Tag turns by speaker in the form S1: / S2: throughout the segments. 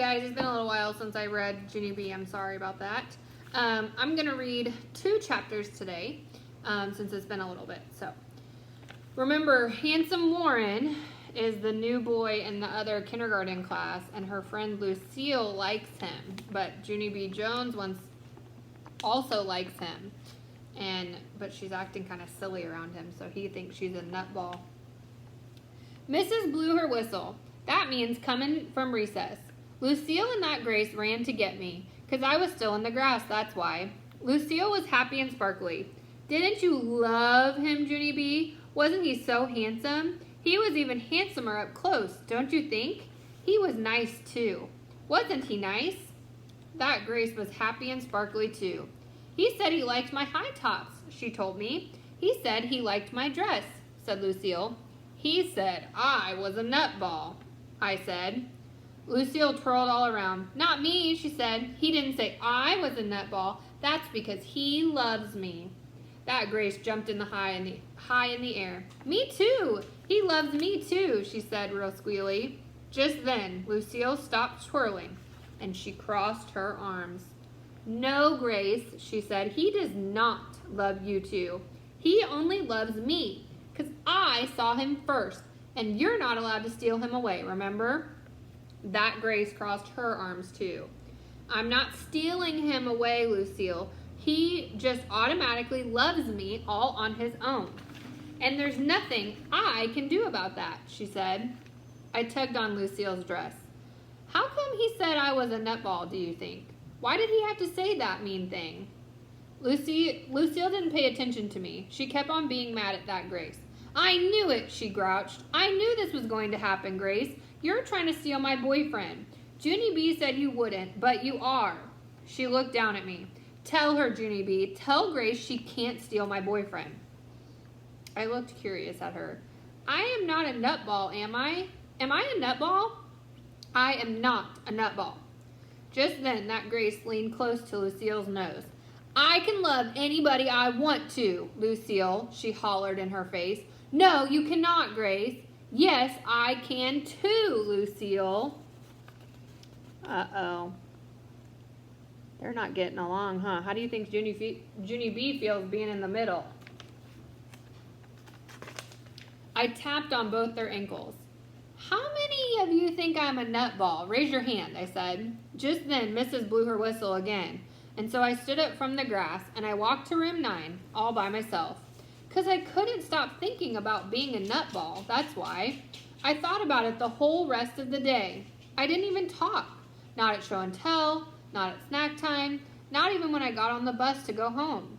S1: Guys, it's been a little while since I read Junie B. I'm sorry about that. I'm going to read 2 chapters today since it's been a little bit. So, remember, Handsome Warren is the new boy in the other kindergarten class, and her friend Lucille likes him. But Junie B. Jones also likes him, but she's acting kind of silly around him, so he thinks she's a nutball. Mrs. blew her whistle. That means coming from recess. Lucille and that Grace ran to get me, 'cause I was still in the grass, that's why. Lucille was happy and sparkly. Didn't you love him, Junie B? Wasn't he so handsome? He was even handsomer up close, don't you think? He was nice, too. Wasn't he nice? That Grace was happy and sparkly, too. He said he liked my high tops, she told me. He said he liked my dress, said Lucille. He said I was a nutball, I said. Lucille twirled all around. Not me, she said. He didn't say I was a nutball. That's because he loves me. That Grace jumped in the high in the air. Me too. He loves me too, she said real squealy. Just then, Lucille stopped twirling, and she crossed her arms. No, Grace, she said. He does not love you too. He only loves me, 'cause I saw him first, and you're not allowed to steal him away, remember? That Grace crossed her arms too. I'm not stealing him away, Lucille. He just automatically loves me all on his own. And there's nothing I can do about that, she said. I tugged on Lucille's dress. How come he said I was a nutball, do you think? Why did he have to say that mean thing? Lucille didn't pay attention to me. She kept on being mad at that Grace. I knew it, she grouched. I knew this was going to happen, Grace. You're trying to steal my boyfriend. Junie B said you wouldn't, but you are. She looked down at me. Tell her, Junie B. Tell Grace she can't steal my boyfriend. I looked curious at her. I am not a nutball, am I? Am I a nutball? I am not a nutball. Just then, that Grace leaned close to Lucille's nose. I can love anybody I want to, Lucille, she hollered in her face. No, you cannot, Grace. Yes, I can too, Lucille. Uh-oh. They're not getting along, huh? How do you think Junie B feels being in the middle? I tapped on both their ankles. How many of you think I'm a nutball? Raise your hand, I said. Just then, Mrs. blew her whistle again, and so I stood up from the grass, and I walked to room 9, all by myself. 'Cause I couldn't stop thinking about being a nutball, that's why. I thought about it the whole rest of the day. I didn't even talk. Not at show and tell, not at snack time, not even when I got on the bus to go home.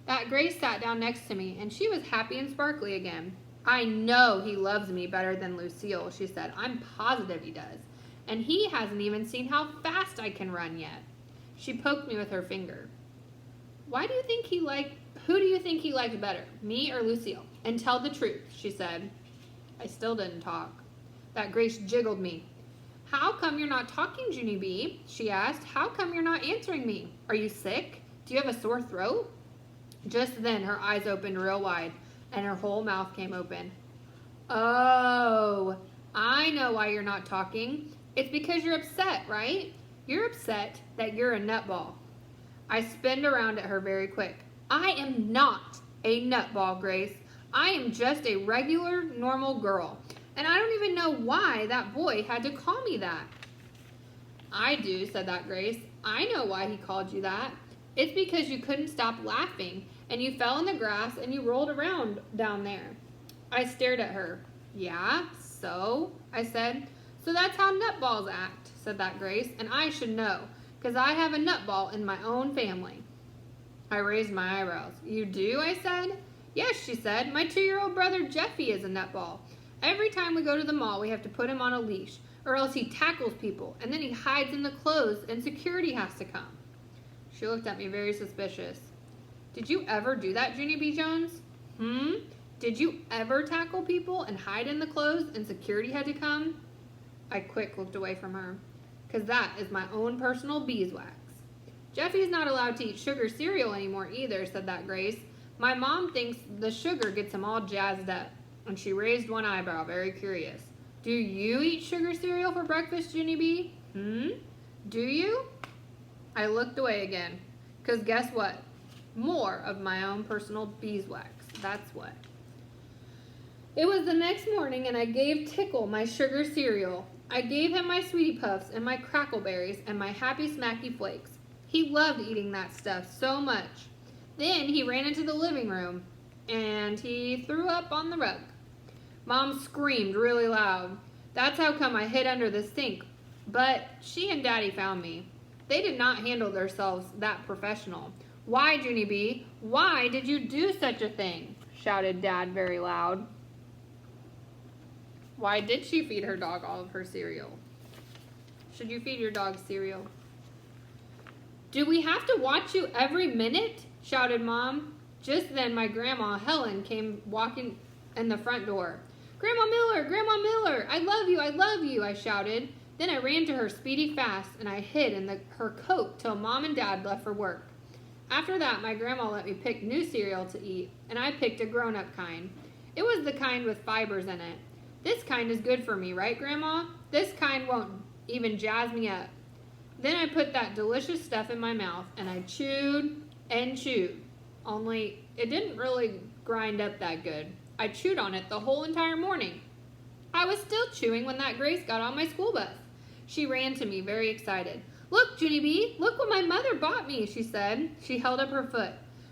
S1: That Grace sat down next to me, and she was happy and sparkly again. I know he loves me better than Lucille, she said. I'm positive he does. And he hasn't even seen how fast I can run yet. She poked me with her finger. Who do you think he liked better, me or Lucille? And tell the truth, she said. I still didn't talk. That Grace jiggled me. How come you're not talking, Junie B? She asked. How come you're not answering me? Are you sick? Do you have a sore throat? Just then, her eyes opened real wide, and her whole mouth came open. Oh, I know why you're not talking. It's because you're upset, right? You're upset that you're a nutball. I spinned around at her very quick. I am not a nutball, Grace. I am just a regular, normal girl. And I don't even know why that boy had to call me that. I do, said that Grace. I know why he called you that. It's because you couldn't stop laughing, and you fell in the grass, and you rolled around down there. I stared at her. Yeah, so? I said. So that's how nutballs act, said that Grace, and I should know, because I have a nutball in my own family. I raised my eyebrows. You do, I said. Yes, she said. My 2-year-old brother Jeffy is a nutball. Every time we go to the mall, we have to put him on a leash, or else he tackles people, and then he hides in the clothes, and security has to come. She looked at me very suspicious. Did you ever do that, Junie B. Jones? Did you ever tackle people and hide in the clothes, and security had to come? I quick looked away from her, because that is my own personal beeswax. Jeffy's not allowed to eat sugar cereal anymore either, said that Grace. My mom thinks the sugar gets him all jazzed up. And she raised one eyebrow, very curious. Do you eat sugar cereal for breakfast, Junie B? Do you? I looked away again, because guess what? More of my own personal beeswax. That's what. It was the next morning, and I gave Tickle my sugar cereal. I gave him my Sweetie Puffs and my Crackleberries and my Happy Smacky Flakes. He loved eating that stuff so much. Then he ran into the living room, and he threw up on the rug. Mom screamed really loud. That's how come I hid under the sink. But she and Daddy found me. They did not handle themselves that professional. Why, Junie B? Why did you do such a thing? Shouted Dad very loud. Why did she feed her dog all of her cereal? Should you feed your dog cereal? Do we have to watch you every minute? Shouted Mom. Just then my grandma, Helen, came walking in the front door. Grandma Miller, I love you, I shouted. Then I ran to her speedy fast, and I hid in her coat till Mom and Dad left for work. After that, my grandma let me pick new cereal to eat, and I picked a grown-up kind. It was the kind with fibers in it. This kind is good for me, right, Grandma? This kind won't even jazz me up. Then I put that delicious stuff in my mouth, and I chewed and chewed. Only, it didn't really grind up that good. I chewed on it the whole entire morning. I was still chewing when that Grace got on my school bus. She ran to me, very excited. Look, Junie B, look what my mother bought me, she said. She held up her foot.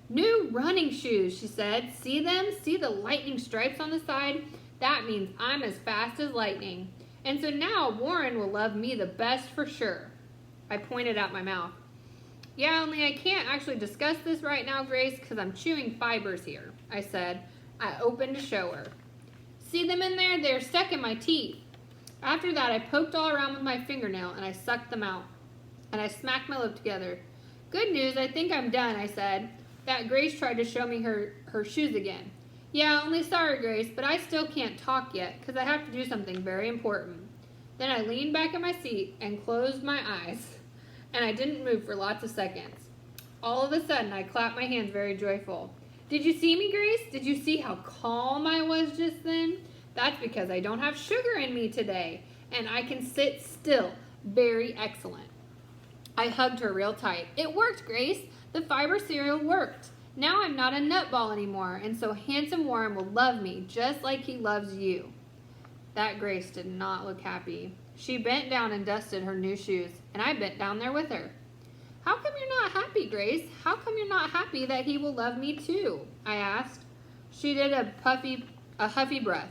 S1: New running shoes, she said. See them? See the lightning stripes on the side? That means I'm as fast as lightning. And so now Warren will love me the best for sure. I pointed at my mouth. Yeah, only I can't actually discuss this right now, Grace, because I'm chewing fibers here, I said. I opened to show her. See them in there? They're stuck in my teeth. After that, I poked all around with my fingernail, and I sucked them out. And I smacked my lip together. Good news, I think I'm done, I said. That Grace tried to show me her shoes again. Yeah, only sorry, Grace, but I still can't talk yet, because I have to do something very important. Then I leaned back in my seat and closed my eyes, and I didn't move for lots of seconds. All of a sudden, I clapped my hands very joyful. Did you see me, Grace? Did you see how calm I was just then? That's because I don't have sugar in me today, and I can sit still. Very excellent. I hugged her real tight. It worked, Grace. The fiber cereal worked. Now I'm not a nutball anymore, and so handsome Warren will love me just like he loves you. That Grace did not look happy. She bent down and dusted her new shoes, and I bent down there with her. How come you're not happy, Grace? How come you're not happy that he will love me too? I asked. She did a huffy breath.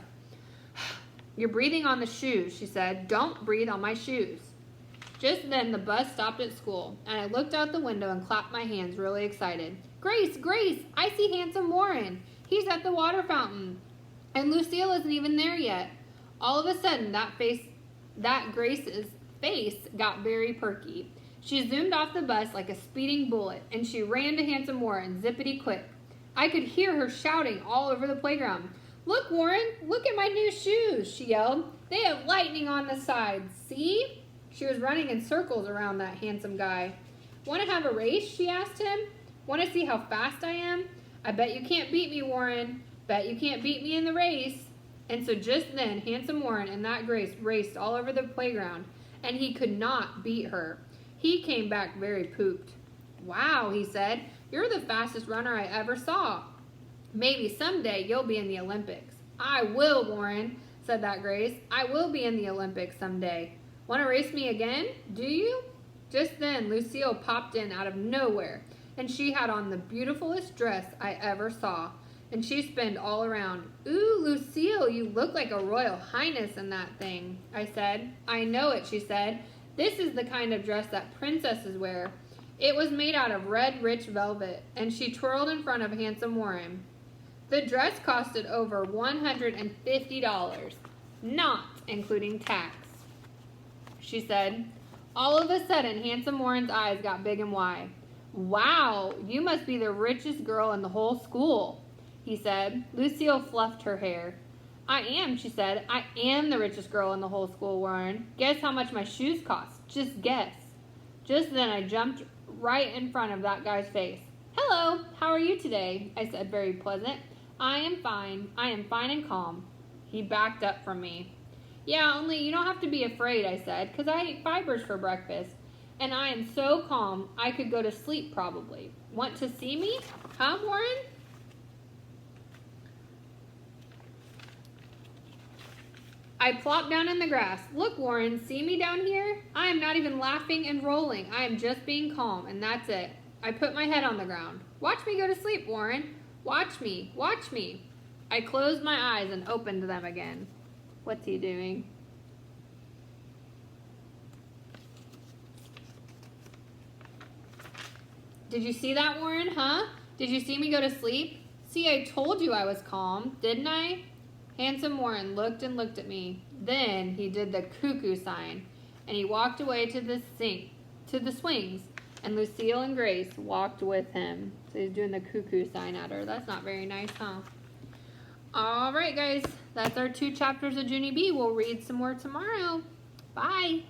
S1: You're breathing on the shoes, she said. Don't breathe on my shoes. Just then the bus stopped at school, and I looked out the window and clapped my hands really excited. Grace, Grace, I see handsome Warren. He's at the water fountain, and Lucille isn't even there yet. All of a sudden, that Grace's face got very perky. She zoomed off the bus like a speeding bullet, and she ran to handsome Warren, zippity-quick. I could hear her shouting all over the playground. Look, Warren, look at my new shoes, she yelled. They have lightning on the sides, see? She was running in circles around that handsome guy. Want to have a race, she asked him. Want to see how fast I am? I bet you can't beat me, Warren. Bet you can't beat me in the race. And so just then, handsome Warren and that Grace raced all over the playground, and he could not beat her. He came back very pooped. Wow, he said, you're the fastest runner I ever saw. Maybe someday you'll be in the Olympics. I will, Warren, said that Grace. I will be in the Olympics someday. Want to race me again? Do you? Just then, Lucille popped in out of nowhere, and she had on the beautifulest dress I ever saw. And she spinned all around. Ooh, Lucille, you look like a royal highness in that thing, I said. I know it, she said. This is the kind of dress that princesses wear. It was made out of red, rich velvet, and she twirled in front of handsome Warren. The dress costed over $150, not including tax. She said. All of a sudden, handsome Warren's eyes got big and wide. Wow, you must be the richest girl in the whole school, he said. Lucille fluffed her hair. I am, she said. I am the richest girl in the whole school, Warren. Guess how much my shoes cost. Just guess. Just then I jumped right in front of that guy's face. Hello, how are you today? I said, very pleasant. I am fine and calm. He backed up from me. Yeah, only you don't have to be afraid, I said, because I ate fibers for breakfast. And I am so calm, I could go to sleep probably. Want to see me? Huh, Warren? I plopped down in the grass. Look, Warren, see me down here? I am not even laughing and rolling. I am just being calm, and that's it. I put my head on the ground. Watch me go to sleep, Warren. Watch me. Watch me. I closed my eyes and opened them again. What's he doing? Did you see that, Warren, huh? Did you see me go to sleep? See, I told you I was calm, didn't I? Handsome Warren looked and looked at me. Then he did the cuckoo sign, and he walked away to the swings, and Lucille and Grace walked with him. So he's doing the cuckoo sign at her. That's not very nice, huh? All right, guys. That's our 2 chapters of Junie B. We'll read some more tomorrow. Bye.